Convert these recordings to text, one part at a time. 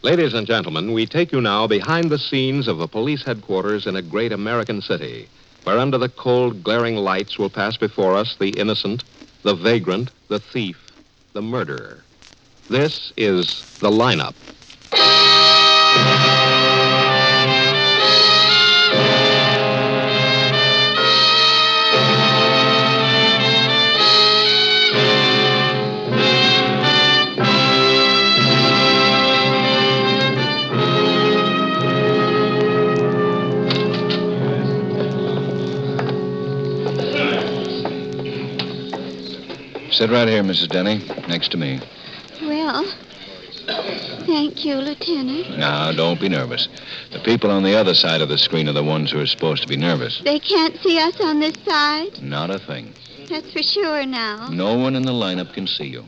Ladies and gentlemen, we take you now behind the scenes of a police headquarters in a great American city, where under the cold, glaring lights will pass before us the innocent, the vagrant, the thief, the murderer. This is The Lineup. Sit right here, Mrs. Denny, next to me. Well, thank you, Lieutenant. Now, don't be nervous. The people on the other side of the screen are the ones who are supposed to be nervous. They can't see us on this side? Not a thing. That's for sure now. No one in the lineup can see you.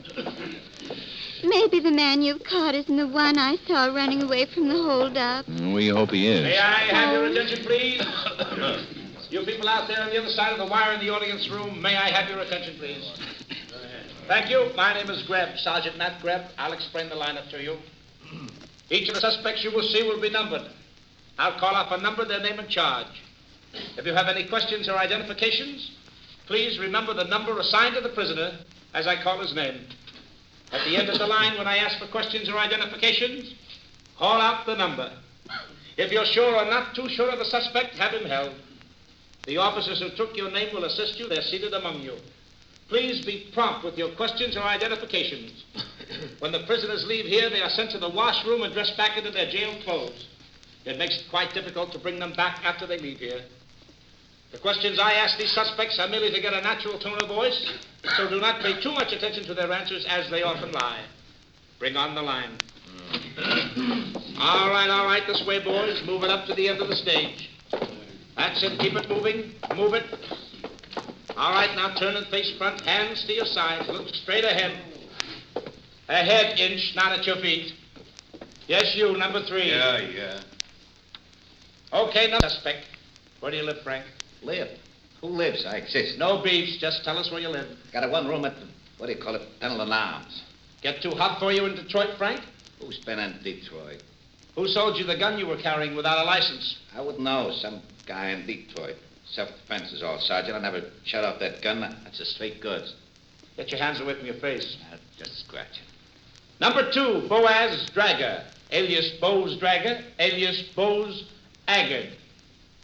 Maybe the man you've caught isn't the one I saw running away from the holdup. We hope he is. May I have your attention, please? You people out there on the other side of the wire in the audience room, may I have your attention, please? Thank you. My name is Greb, Sergeant Nat Greb. I'll explain the lineup to you. Each of the suspects you will see will be numbered. I'll call off a number, their name and charge. If you have any questions or identifications, please remember the number assigned to the prisoner as I call his name. At the end of the line, when I ask for questions or identifications, call out the number. If you're sure or not too sure of the suspect, have him held. The officers who took your name will assist you. They're seated among you. Please be prompt with your questions or identifications. When the prisoners leave here, they are sent to the washroom and dressed back into their jail clothes. It makes it quite difficult to bring them back after they leave here. The questions I ask these suspects are merely to get a natural tone of voice, so do not pay too much attention to their answers as they often lie. Bring on the line. All right, this way, boys. Move it up to the end of the stage. That's it, keep it moving. Move it. All right, now turn and face front, hands to your sides, look straight ahead. Ahead, Inch, not at your feet. Yes, you, number 3. Yeah. Okay, now, suspect. Where do you live, Frank? Live? Who lives? I exist. No beefs, just tell us where you live. Got a one-room at, Pendleton Arms. Get too hot for you in Detroit, Frank? Who's been in Detroit? Who sold you the gun you were carrying without a license? I wouldn't know. Some guy in Detroit. Self-defense is all, Sergeant. I never shut off that gun. That's a straight goods. Get your hands away from your face. Just scratch it. Number 2, Boaz Drager, alias Bose Drager, alias Bose Aggard.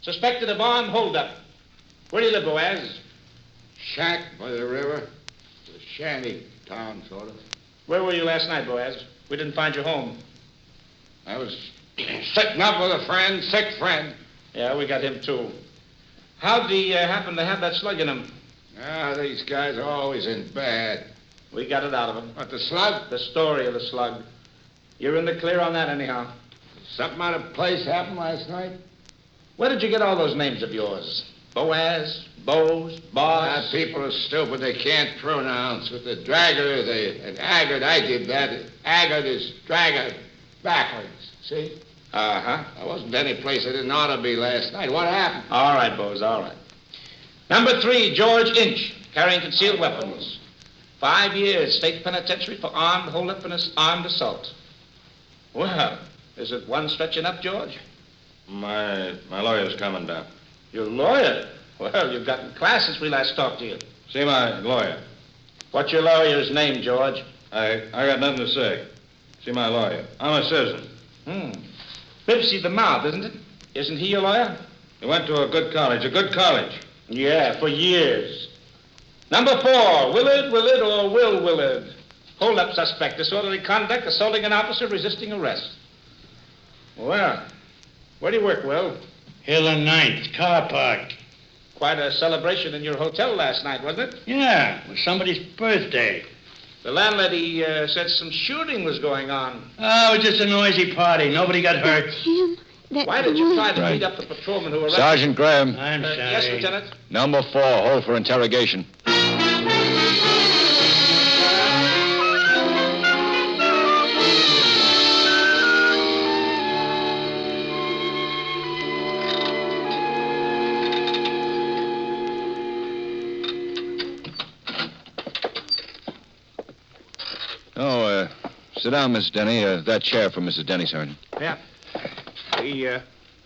Suspected of armed holdup. Where do you live, Boaz? Shack by the river. A shanty town, sort of. Where were you last night, Boaz? We didn't find you home. I was sitting up with a friend, sick friend. Yeah, we got him, too. How'd he happen to have that slug in him? These guys are always in bad. We got it out of him. What, the slug? The story of the slug. You're in the clear on that anyhow. Something out of place happened last night? Where did you get all those names of yours? Boaz, Bose, Boss? People are stupid. They can't pronounce. With the dragger, and Aggard, I did that. Aggard is dragger backwards. See? Uh-huh. I wasn't any place I didn't ought to be last night. What happened? All right, Bose, all right. Number 3, George Inch, carrying concealed weapons. 5 years, state penitentiary for armed holdup and armed assault. Well, is it one stretching up, George? My lawyer's coming down. Your lawyer? Well, you've gotten class since we last talked to you. See my lawyer. What's your lawyer's name, George? I got nothing to say. See my lawyer. I'm a citizen. Bibsy the Mouth, isn't it? Isn't he your lawyer? He went to a good college. Yeah, for years. Number 4, Willard or Will Willard. Hold-up suspect, disorderly conduct, assaulting an officer, resisting arrest. Well, where do you work, Will? Hill and Ninth, car park. Quite a celebration in your hotel last night, wasn't it? Yeah, it was somebody's birthday. The landlady said some shooting was going on. Oh, it was just a noisy party. Nobody got hurt. Him? Why did you try to beat up the patrolman who arrested Sergeant Graham. I'm sorry. Yes, Lieutenant? Number 4, hold for interrogation. Sit down, Mrs. Denny. That chair for Mrs. Denny, Sergeant. Yeah.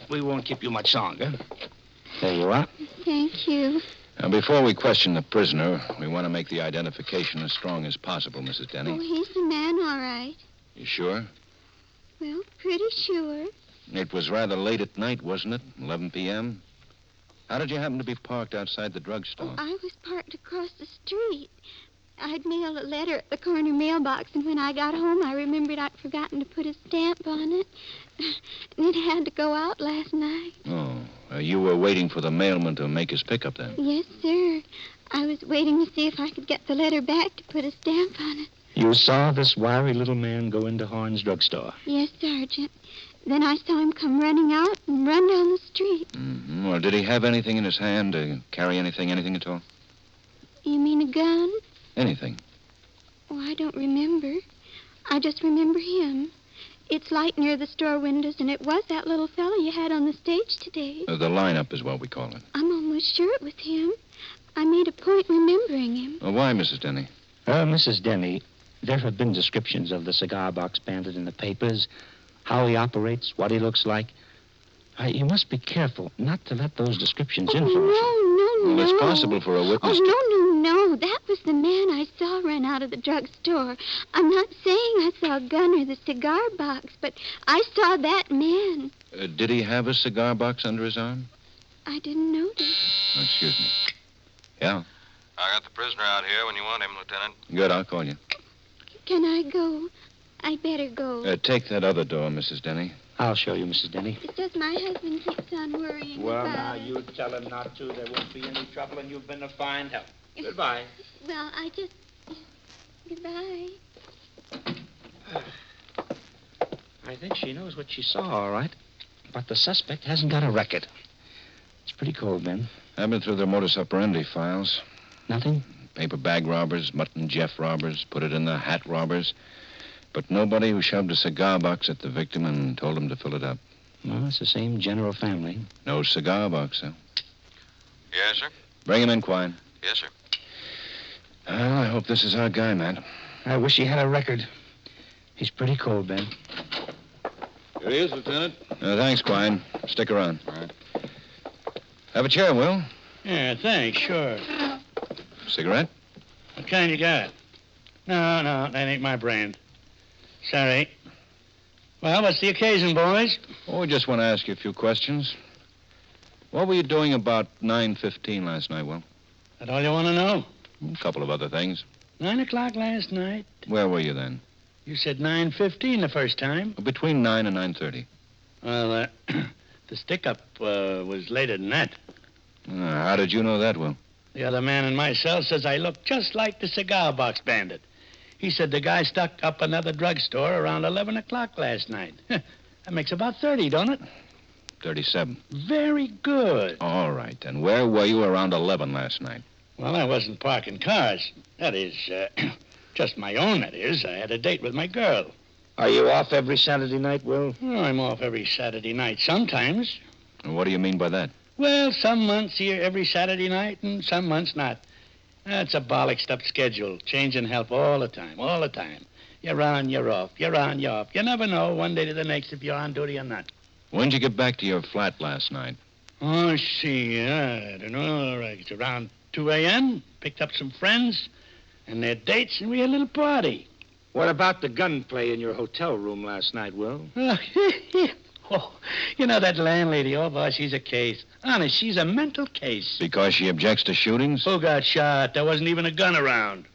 We won't keep you much longer. There you are. Thank you. Now, before we question the prisoner, we want to make the identification as strong as possible, Mrs. Denny. Oh, he's the man, all right. You sure? Well, pretty sure. It was rather late at night, wasn't it? 11 p.m.? How did you happen to be parked outside the drugstore? I was parked across the street. I'd mailed a letter at the corner mailbox, and when I got home, I remembered I'd forgotten to put a stamp on it. And it had to go out last night. Oh, you were waiting for the mailman to make his pickup then? Yes, sir. I was waiting to see if I could get the letter back to put a stamp on it. You saw this wiry little man go into Horn's drugstore? Yes, Sergeant. Then I saw him come running out and run down the street. Mm-hmm. Well, did he have anything in his hand? Carry anything at all? You mean a gun? Anything. Oh, I don't remember. I just remember him. It's light near the store windows, and it was that little fellow you had on the stage today. The lineup is what we call it. I'm almost sure it was him. I made a point remembering him. Well, why, Mrs. Denny? Mrs. Denny, there have been descriptions of the cigar box bandit in the papers, how he operates, what he looks like. You must be careful not to let those descriptions influence you. No. Well, it's possible for a witness to... No. That was the man I saw run out of the drugstore. I'm not saying I saw a gun or the cigar box, but I saw that man. Did he have a cigar box under his arm? I didn't notice. Oh, excuse me. Yeah? I got the prisoner out here when you want him, Lieutenant. Good, I'll call you. Can I go? I'd better go. Take that other door, Mrs. Denny. I'll show you, Mrs. Denny. It's just my husband keeps on worrying Well, about now, it. you tell him not to. There won't be any trouble, and you've been a fine help. Goodbye. Well, I just... Goodbye. I think she knows what she saw, all right. But the suspect hasn't got a record. It's pretty cold, Ben. I've been through their modus operandi files. Nothing? Paper bag robbers, Mutton Jeff robbers, put it in the hat robbers. But nobody who shoved a cigar box at the victim and told him to fill it up. Well, it's the same general family. No cigar box, huh? Yes, sir. Bring him in, Quine. Yes, sir. Well, I hope this is our guy, Matt. I wish he had a record. He's pretty cold, Ben. Here he is, Lieutenant. Thanks, Quine. Stick around. All right. Have a chair, Will. Yeah, thanks, sure. Cigarette? What kind you got? No, that ain't my brand. Sorry. Well, what's the occasion, boys? Oh, we just want to ask you a few questions. What were you doing about 9:15 last night, Will? That all you want to know? A couple of other things. 9 o'clock last night. Where were you then? You said 9:15 the first time. Between 9 and 9:30. Well, the stick-up was later than that. How did you know that, Will? The other man in my cell says I look just like the cigar box bandit. He said the guy stuck up another drugstore around 11 o'clock last night. That makes about 30, don't it? 37. Very good. All right, then. Where were you around 11 last night? Well, I wasn't parking cars. That is, just my own, that is. I had a date with my girl. Are you off every Saturday night, Will? Oh, I'm off every Saturday night sometimes. What do you mean by that? Well, some months here every Saturday night and some months not. That's a bollocksed up schedule, changing help all the time. You're on, you're off, you're on, you're off. You never know one day to the next if you're on duty or not. When'd you get back to your flat last night? Oh, see, I don't know. It's around 2 a.m. Picked up some friends and their dates, and we had a little party. What about the gunplay in your hotel room last night, Will? Oh, you know that landlady, oh, boy, she's a case. Honest, she's a mental case. Because she objects to shootings? Who got shot? There wasn't even a gun around.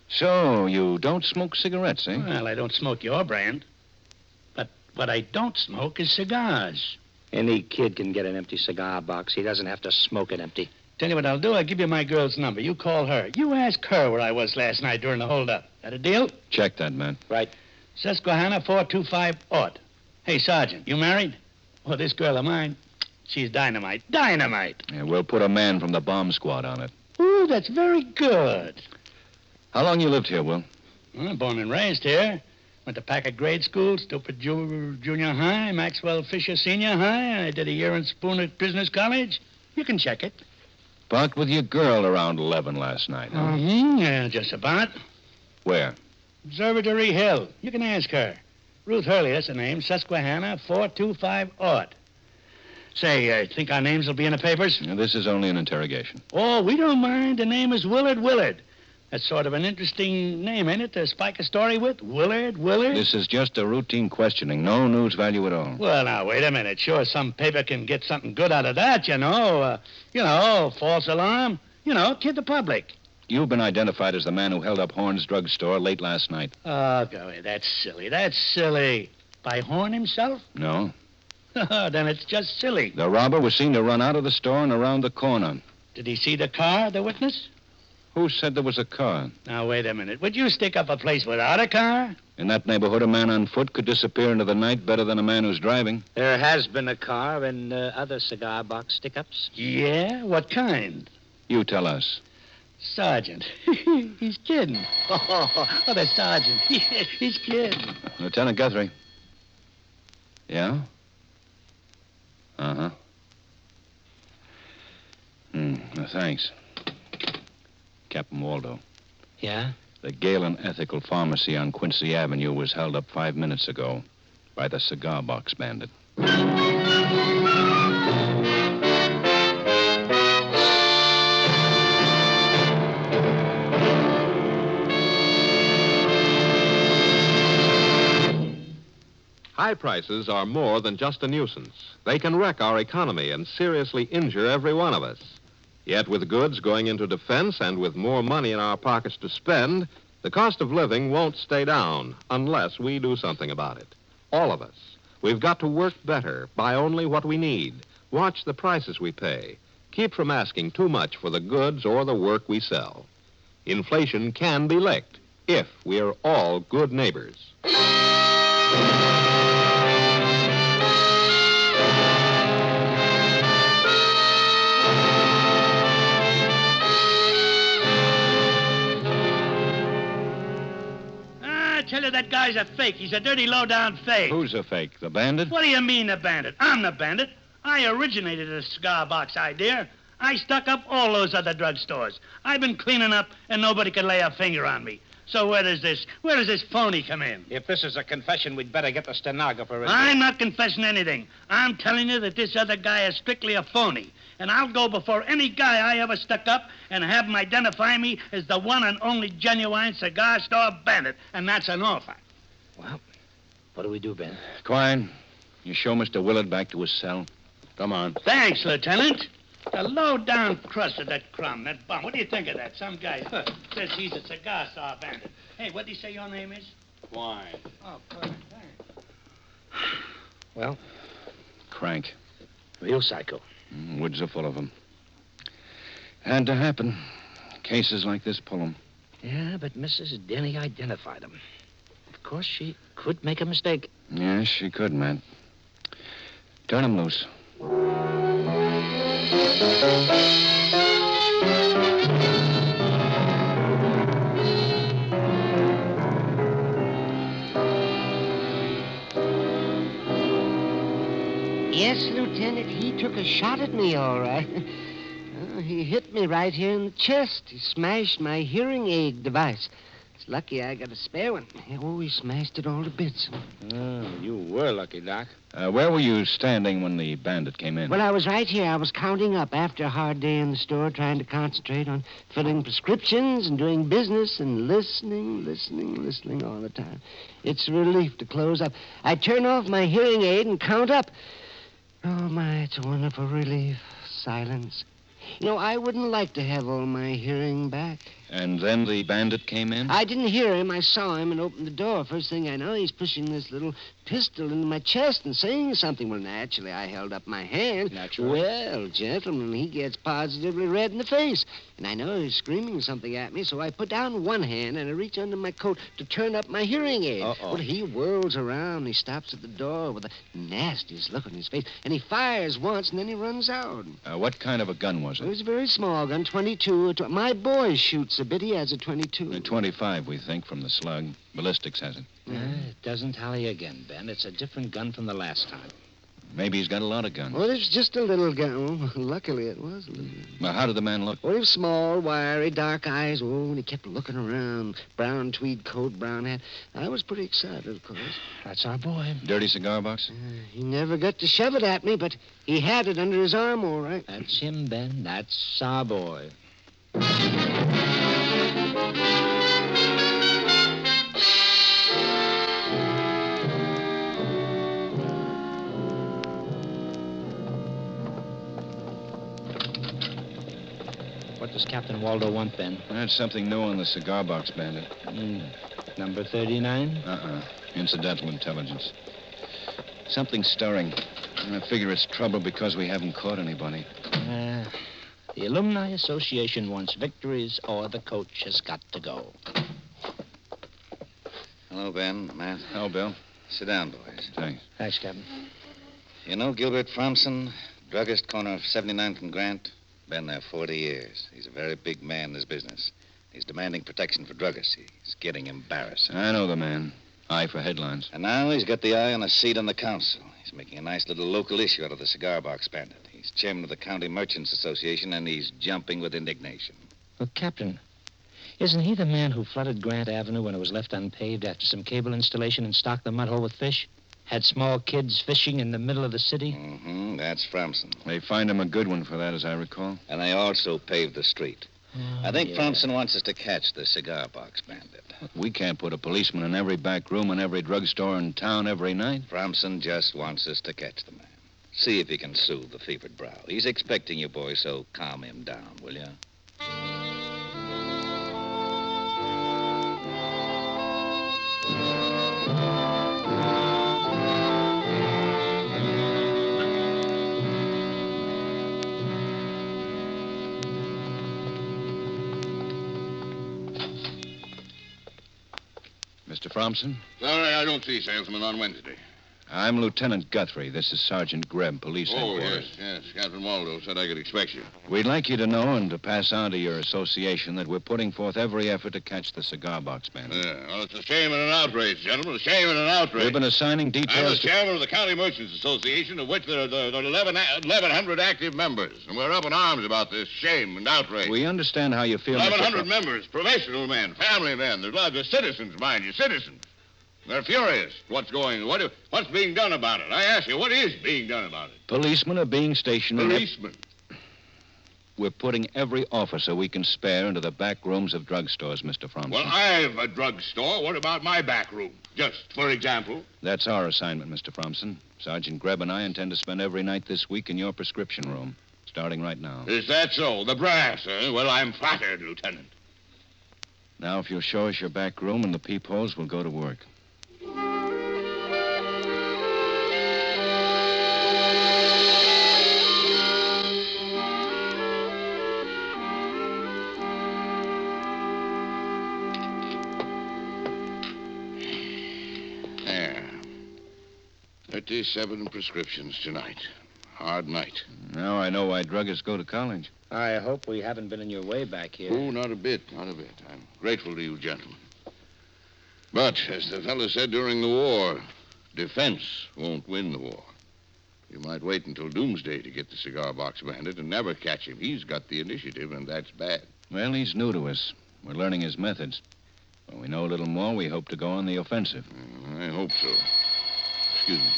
So, you don't smoke cigarettes, eh? Well, I don't smoke your brand. But what I don't smoke is cigars. Any kid can get an empty cigar box. He doesn't have to smoke it empty. Tell you what I'll do. I'll give you my girl's number. You call her. You ask her where I was last night during the holdup. That a deal? Check that, man. Right. Susquehanna 425 Ort. Hey, Sergeant, you married? Well, this girl of mine, she's dynamite. Dynamite. Yeah, we'll put a man from the bomb squad on it. Ooh, that's very good. How long you lived here, Will? Well, born and raised here. Went to Packard grade school, Stupid Junior High, Maxwell Fisher Senior High. I did a year in Spooner Business College. You can check it. Parked with your girl around 11 last night, huh? Yeah, just about. Where? Observatory Hill. You can ask her. Ruth Hurley, that's her name. Susquehanna, 425 Say, think our names will be in the papers? Now, this is only an interrogation. Oh, we don't mind. The name is Willard. That's sort of an interesting name, ain't it, to spike a story with? Willard? This is just a routine questioning. No news value at all. Well, now, wait a minute. Sure, some paper can get something good out of that, false alarm. Kid the public. You've been identified as the man who held up Horn's drugstore late last night. Oh, go ahead. That's silly. By Horn himself? No. Then it's just silly. The robber was seen to run out of the store and around the corner. Did he see the car, the witness? Who said there was a car? Now, wait a minute. Would you stick up a place without a car? In that neighborhood, a man on foot could disappear into the night better than a man who's driving. There has been a car and other cigar box stick-ups. Yeah? What kind? You tell us. Sergeant. He's kidding. Oh, the sergeant. He's kidding. Lieutenant Guthrie. Yeah? Uh-huh. Well, thanks. Captain Waldo. Yeah? The Galen Ethical Pharmacy on Quincy Avenue was held up 5 minutes ago by the cigar box bandit. High prices are more than just a nuisance. They can wreck our economy and seriously injure every one of us. Yet with goods going into defense and with more money in our pockets to spend, the cost of living won't stay down unless we do something about it. All of us. We've got to work better, buy only what we need, watch the prices we pay, keep from asking too much for the goods or the work we sell. Inflation can be licked if we're all good neighbors. I tell you, that guy's a fake. He's a dirty, low-down fake. Who's a fake? The bandit? What do you mean, the bandit? I'm the bandit. I originated the cigar box idea. I stuck up all those other drugstores. I've been cleaning up, and nobody could lay a finger on me. So where does this phony come in? If this is a confession, we'd better get the stenographer in. I'm not confessing anything. I'm telling you that this other guy is strictly a phony. And I'll go before any guy I ever stuck up and have him identify me as the one and only genuine cigar store bandit. And that's an offer. Well, what do we do, Ben? Quine, you show Mr. Willard back to his cell. Come on. Thanks, Lieutenant. The low-down crust of that crumb, that bum. What do you think of that? Some guy says he's a cigar store bandit. Hey, what do you say your name is? Quine. Oh, Quine, thanks. Well, Crank. real psycho. Woods are full of them. Had to happen. Cases like this pull 'em. Yeah, but Mrs. Denny identified him. Of course, she could make a mistake. Yes, she could, Matt. Turn 'em loose. Yes, Lieutenant, he took a shot at me, all right. He hit me right here in the chest. He smashed my hearing aid device. It's lucky I got a spare one. Oh, he smashed it all to bits. Oh, you were lucky, Doc. Where were you standing when the bandit came in? Well, I was right here. I was counting up after a hard day in the store, trying to concentrate on filling prescriptions and doing business and listening all the time. It's a relief to close up. I turn off my hearing aid and count up. Oh, my, it's a wonderful relief. Silence. You know, I wouldn't like to have all my hearing back. And then the bandit came in? I didn't hear him. I saw him and opened the door. First thing I know, he's pushing this little pistol into my chest and saying something. Well, naturally, I held up my hand. Naturally. Well, gentlemen, he gets positively red in the face. And I know he's screaming something at me, so I put down one hand and I reach under my coat to turn up my hearing aid. Uh-oh. Well, he whirls around. He stops at the door with the nastiest look on his face. And he fires once, and then he runs out. What kind of a gun was It it? was a very small gun, 22. My boy shoots a bit. He has a 22. A 25, we think, from the slug. Ballistics has it. It doesn't tally again, Ben. It's a different gun from the last time. Maybe he's got a lot of guns. Oh, it was just a little gun. Oh, luckily it was a little gun. Well, how did the man look? Oh, he was small, wiry, dark eyes. Oh, and he kept looking around. Brown tweed coat, brown hat. I was pretty excited, of course. That's our boy. Dirty cigar box? He never got to shove it at me, but he had it under his arm, all right. That's him, Ben. That's our boy. What does Captain Waldo want, Ben? That's something new on the cigar box, Bandit. Number 39? Incidental intelligence. Something stirring. I figure it's trouble because we haven't caught anybody. The Alumni Association wants victories or the coach has got to go. Hello, Ben, Matt. Hello, Bill. Sit down, boys. Thanks. Thanks, Captain. You know Gilbert Fromson, druggist, corner of 79th and Grant? Been there 40 years. He's a very big man in his business. He's demanding protection for druggists. He's getting embarrassing. I know the man. Eye for headlines. And now he's got the eye on a seat on the council. He's making a nice little local issue out of the cigar box bandit. He's chairman of the County Merchants Association, and he's jumping with indignation. Well, Captain, isn't he the man who flooded Grant Avenue when it was left unpaved after some cable installation and stocked the mud hole with fish? Had small kids fishing in the middle of the city? Mm-hmm. That's Fromson. They find him a good one for that, as I recall. And they also paved the street. I think Fromson wants us to catch the cigar box bandit. We can't put a policeman in every back room in every drugstore in town every night. Fromson just wants us to catch the man. See if he can soothe the fevered brow. He's expecting you, boy, so calm him down, will you? Mr. Fromson? Sorry, I don't see salesman on Wednesday. I'm Lieutenant Guthrie. This is Sergeant Greb, police headquarters. Yes. Captain Waldo said I could expect you. We'd like you to know and to pass on to your association that we're putting forth every effort to catch the cigar box bandit. Yeah, well, it's a shame and an outrage, gentlemen. A shame and an outrage. We've been assigning I'm the details to... chairman of the County Merchants Association, of which there are 1,100 active members. And we're up in arms about this shame and outrage. We understand how you feel, 1,100 members, professional men, family men. They're citizens, mind you, citizens. They're furious. What's being done about it? I ask you, what is being done about it? Policemen are being stationed... Policemen. We're putting every officer we can spare into the back rooms of drugstores, Mr. Fromson. Well, I've a drugstore. What about my back room? Just for example. That's our assignment, Mr. Fromson. Sergeant Greb and I intend to spend every night this week in your prescription room, starting right now. Is that so? The brass, eh? Well, I'm flattered, Lieutenant. Now, if you'll show us your back room and the peepholes, we'll go to work. There. 37 prescriptions tonight. Hard night. Now I know why druggists go to college. I hope we haven't been in your way back here. Oh, not a bit. I'm grateful to you, gentlemen. But, as the fellow said during the war, defense won't win the war. You might wait until doomsday to get the cigar box bandit and never catch him. He's got the initiative, and that's bad. Well, he's new to us. We're learning his methods. When we know a little more, we hope to go on the offensive. I hope so. Excuse me.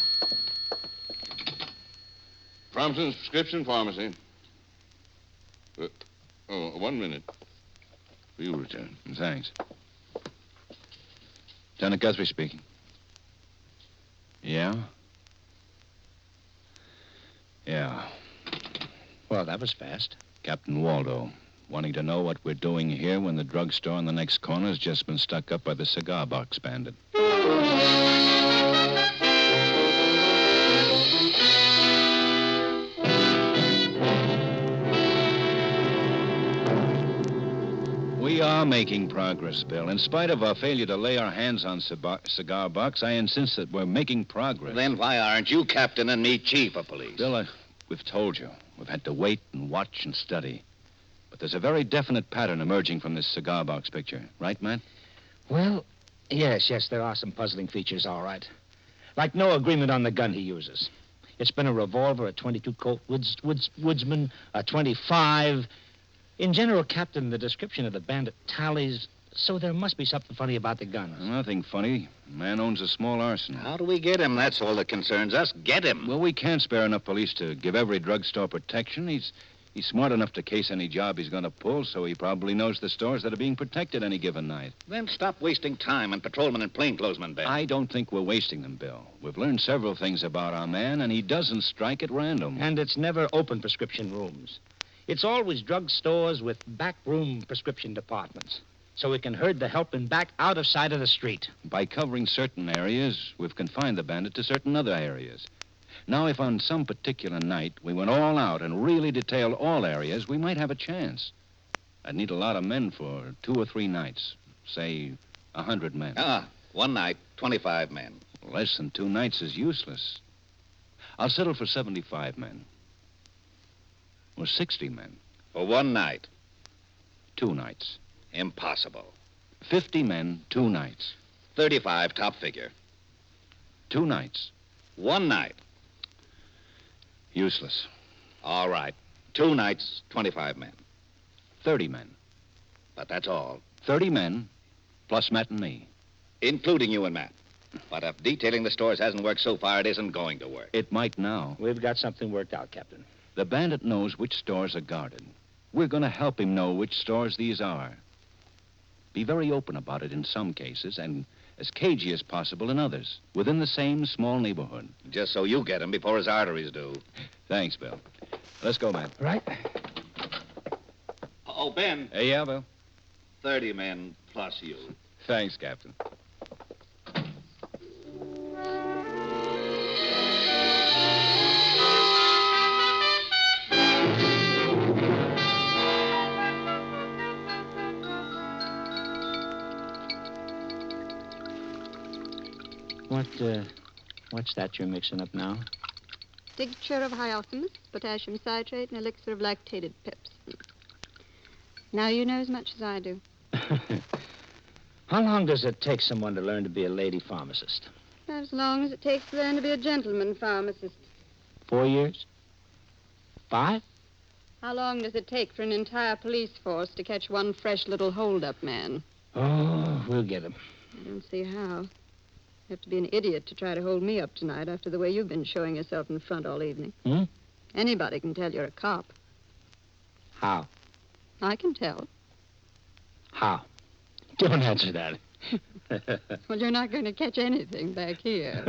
Fromson's Prescription Pharmacy. 1 minute. You return. Thanks. Lieutenant Guthrie speaking. Yeah? Yeah. Well, that was fast. Captain Waldo, wanting to know what we're doing here when the drugstore on the next corner has just been stuck up by the cigar box bandit. We are making progress, Bill. In spite of our failure to lay our hands on cigar box, I insist that we're making progress. Then why aren't you captain and me chief of police? Bill, we've told you. We've had to wait and watch and study. But there's a very definite pattern emerging from this cigar box picture. Right, Matt? Well, yes, there are some puzzling features, all right. Like no agreement on the gun he uses. It's been a revolver, a 22 Colt Woodsman, a 25. In general, Captain, the description of the bandit tallies, so there must be something funny about the guns. Nothing funny. The man owns a small arsenal. How do we get him? That's all that concerns us. Get him. Well, we can't spare enough police to give every drugstore protection. He's smart enough to case any job he's going to pull, so he probably knows the stores that are being protected any given night. Then stop wasting time on patrolmen and plainclothesmen, Ben. I don't think we're wasting them, Bill. We've learned several things about our man, and he doesn't strike at random. And it's never open prescription rooms. It's always drugstores with backroom prescription departments, so we can herd the helping back out of sight of the street. By covering certain areas, we've confined the bandit to certain other areas. Now, if on some particular night we went all out and really detailed all areas, we might have a chance. I'd need a lot of men for 2 or 3 nights. Say, 100 men. One night, 25 men. Less than 2 nights is useless. I'll settle for 75 men. Or 60 men. For one night. 2 nights. Impossible. 50 men, 2 nights. 35, top figure. 2 nights. One night. Useless. All right. 2 nights, 25 men. 30 men. But that's all. 30 men, plus Matt and me. Including you and Matt. But if detailing the stores hasn't worked so far, it isn't going to work. It might now. We've got something worked out, Captain. The bandit knows which stores are guarded. We're going to help him know which stores these are. Be very open about it in some cases, and as cagey as possible in others, within the same small neighborhood. Just so you get him before his arteries do. Thanks, Bill. Let's go, Matt. Right. Oh, Ben. Hey, yeah, Bill. 30 men plus you. Thanks, Captain. What's that you're mixing up now? Tincture of hyoscyamus, potassium citrate, and elixir of lactated pepsin. Now you know as much as I do. How long does it take someone to learn to be a lady pharmacist? About as long as it takes to learn to be a gentleman pharmacist. 4 years? 5? How long does it take for an entire police force to catch one fresh little hold-up man? Oh, we'll get him. I don't see how. You have to be an idiot to try to hold me up tonight after the way you've been showing yourself in front all evening. Anybody can tell you're a cop. How? I can tell. How? Don't answer that. Well, you're not going to catch anything back here.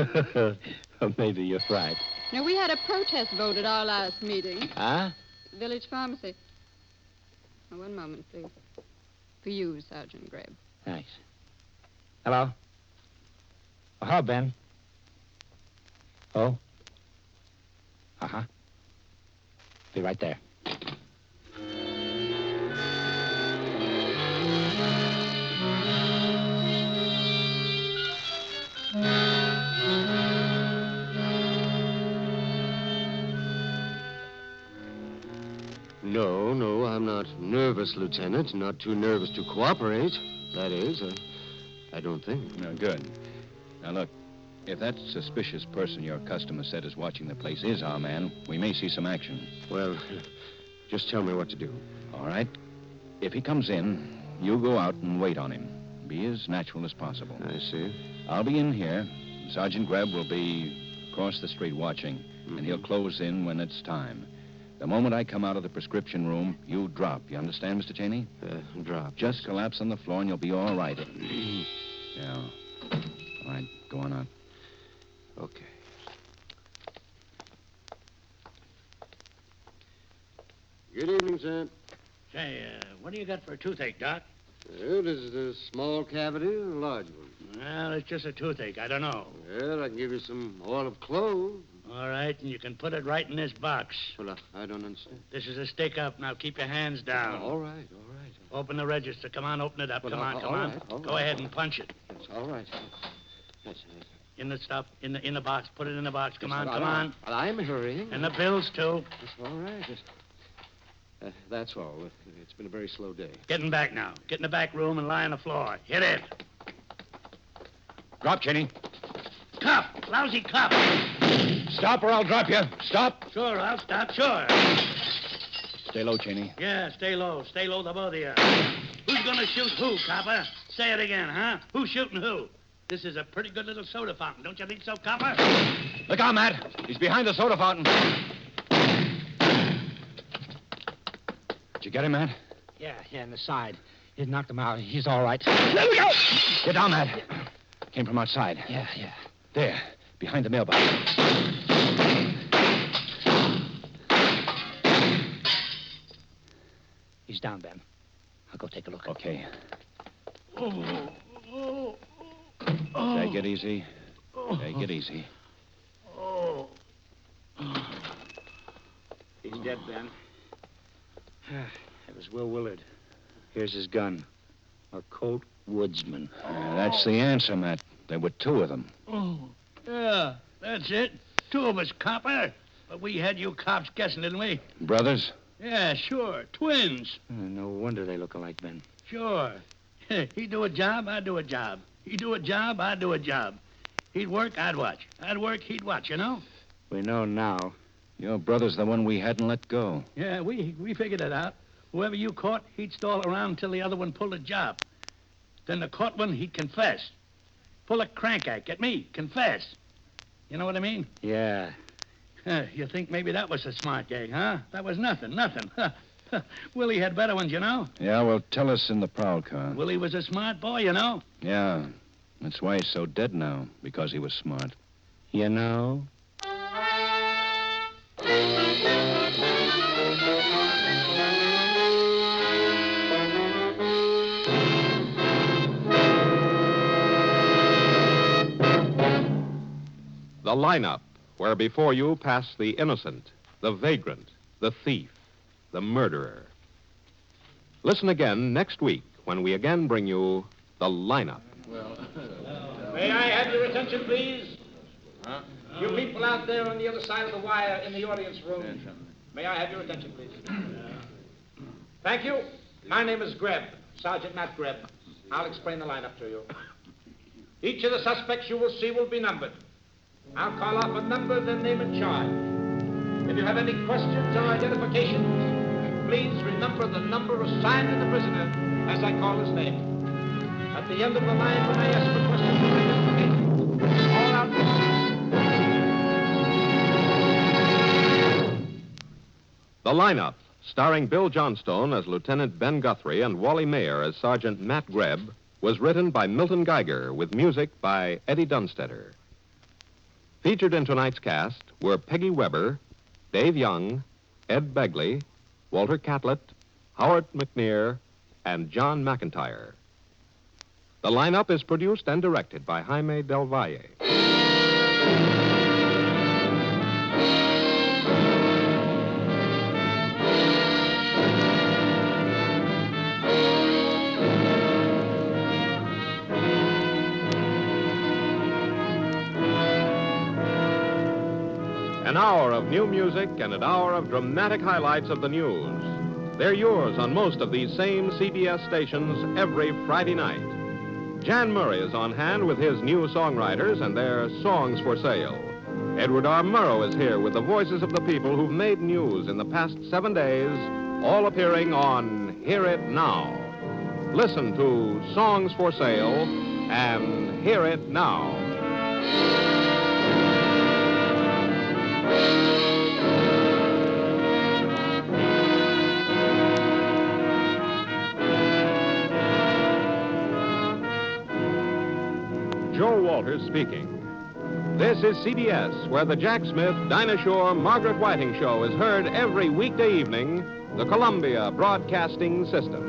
Well, maybe you're right. Now, we had a protest vote at our last meeting. Huh? Village pharmacy. Now, one moment, please. For you, Sergeant Greb. Thanks. Hello? Oh, hello, Ben. Oh? Uh-huh. Be right there. No, I'm not nervous, Lieutenant. Not too nervous to cooperate. That is, I don't think. No, good. Now, look, if that suspicious person your customer said is watching the place is our man, we may see some action. Well, just tell me what to do. All right? If he comes in, you go out and wait on him. Be as natural as possible. I see. I'll be in here. Sergeant Greb will be across the street watching, and he'll close in when it's time. The moment I come out of the prescription room, you drop. You understand, Mr. Cheney? Drop. Just collapse on the floor and you'll be all right. Yeah. All right, go on out. Okay. Good evening, sir. Say, what do you got for a toothache, Doc? Well, is it a small cavity or a large one? Well, it's just a toothache. I don't know. Well, I can give you some oil of clove. All right, and you can put it right in this box. Well, I don't understand. This is a stick up. Now keep your hands down. All right. Open the register. Come on, open it up. Well, come on. all right. Go ahead and punch it. Yes, all right. Yes, In the stuff, in the box. Put it in the box. Come on. Well, I'm hurrying. And the bills, too. Yes, all right. That's all. It's been a very slow day. Getting back now. Get in the back room and lie on the floor. Hit it. Drop, Cheney. Cup. lousy cop. Stop or I'll drop you. Stop. Sure, I'll stop, sure. Stay low, Cheney. Yeah, stay low. Stay low, the both of you. Who's gonna shoot who, copper? Say it again, huh? Who's shooting who? This is a pretty good little soda fountain, don't you think so, copper? Look out, Matt. He's behind the soda fountain. Did you get him, Matt? Yeah, in the side. He knocked him out. He's all right. Let me go! Get down, Matt. Came from outside. Yeah. There, behind the mailbox. He's down, Ben. I'll go take a look. Okay. Take it easy. Take it easy. He's dead, Ben. It was Will Willard. Here's his gun. A Colt Woodsman. That's the answer, Matt. There were two of them. Oh, yeah, that's it. Two of us, copper. But we had you cops guessing, didn't we? Brothers? Yeah, sure. Twins. No wonder they look alike, Ben. Sure. He'd do a job, I'd do a job. He'd do a job, I'd do a job. He'd work, I'd watch. I'd work, he'd watch, you know? We know now. Your brother's the one we hadn't let go. Yeah, we figured it out. Whoever you caught, he'd stall around until the other one pulled a job. Then the caught one, he'd confess. Pull a crank act, get me? Confess. You know what I mean? Yeah. You think maybe that was a smart gag, huh? That was nothing. Willie had better ones, you know? Yeah, well, tell us in the prowl car. Willie was a smart boy, you know? Yeah. That's why he's so dead now, because he was smart. You know? The lineup, where before you pass the innocent, the vagrant, the thief, the murderer. Listen again next week when we again bring you the lineup. May I have your attention, please? You people out there on the other side of the wire in the audience room. May I have your attention, please? Thank you. My name is Greb, Sergeant Matt Greb. I'll explain the lineup to you. Each of the suspects you will see will be numbered. I'll call off a number, then name and charge. If you have any questions or identifications, please remember the number assigned to the prisoner as I call his name. At the end of the line, when I ask for questions or identifications, all out. The lineup, starring Bill Johnstone as Lieutenant Ben Guthrie and Wally Mayer as Sergeant Matt Greb, was written by Milton Geiger with music by Eddie Dunstetter. Featured in tonight's cast were Peggy Weber, Dave Young, Ed Begley, Walter Catlett, Howard McNear, and John McIntyre. The lineup is produced and directed by Jaime Del Valle. An hour of new music and an hour of dramatic highlights of the news. They're yours on most of these same CBS stations every Friday night. Jan Murray is on hand with his new songwriters and their songs for sale. Edward R. Murrow is here with the voices of the people who've made news in the past 7 days, all appearing on Hear It Now. Listen to Songs for Sale and Hear It Now. Joe Walters speaking. This is CBS, where the Jack Smith, Dinah Shore, Margaret Whiting show is heard every weekday evening, the Columbia Broadcasting System.